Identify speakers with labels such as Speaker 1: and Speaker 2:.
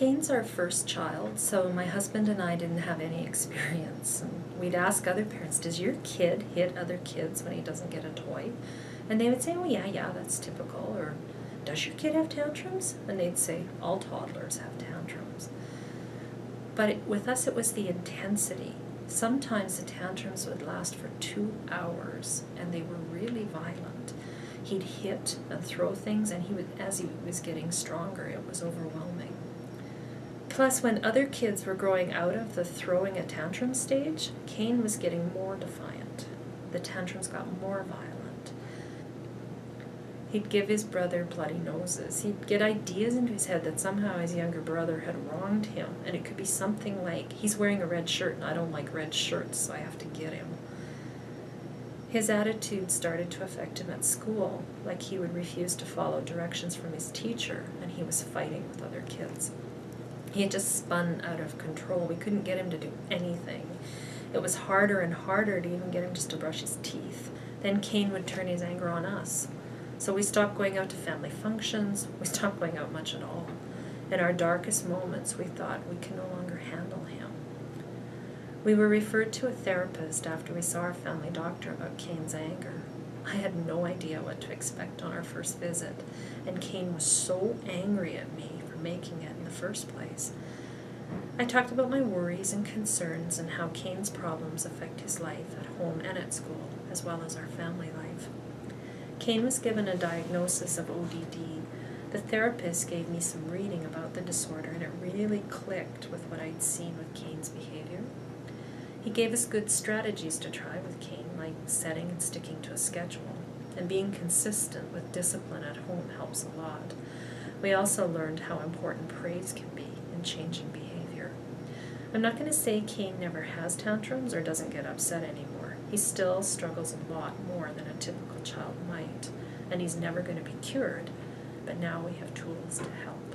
Speaker 1: Kane's our first child, so my husband and I didn't have any experience. And we'd ask other parents, does your kid hit other kids when he doesn't get a toy? And they would say, oh yeah, that's typical. Or, does your kid have tantrums? And they'd say, all toddlers have tantrums. But with us, it was the intensity. Sometimes the tantrums would last for 2 hours, and they were really violent. He'd hit and throw things, and as he was getting stronger, it was overwhelming. Plus, when other kids were growing out of the throwing a tantrum stage, Kane was getting more defiant. The tantrums got more violent. He'd give his brother bloody noses. He'd get ideas into his head that somehow his younger brother had wronged him, and it could be something like, he's wearing a red shirt and I don't like red shirts, so I have to get him. His attitude started to affect him at school, like he would refuse to follow directions from his teacher, and he was fighting with other kids. He had just spun out of control. We couldn't get him to do anything. It was harder and harder to even get him just to brush his teeth. Then Kane would turn his anger on us. So we stopped going out to family functions. We stopped going out much at all. In our darkest moments, we thought we can no longer handle him. We were referred to a therapist after we saw our family doctor about Kane's anger. I had no idea what to expect on our first visit, and Kane was so angry at me for making it in the first place. I talked about my worries and concerns and how Kane's problems affect his life at home and at school, as well as our family life. Kane was given a diagnosis of ODD. The therapist gave me some reading about the disorder, and it really clicked with what I'd seen with Kane's behavior. He gave us good strategies to try with Kane, like setting and sticking to a schedule, and being consistent with discipline at home helps a lot. We also learned how important praise can be in changing behavior. I'm not going to say Kane never has tantrums or doesn't get upset anymore. He still struggles a lot more than a typical child might, and he's never going to be cured, but now we have tools to help.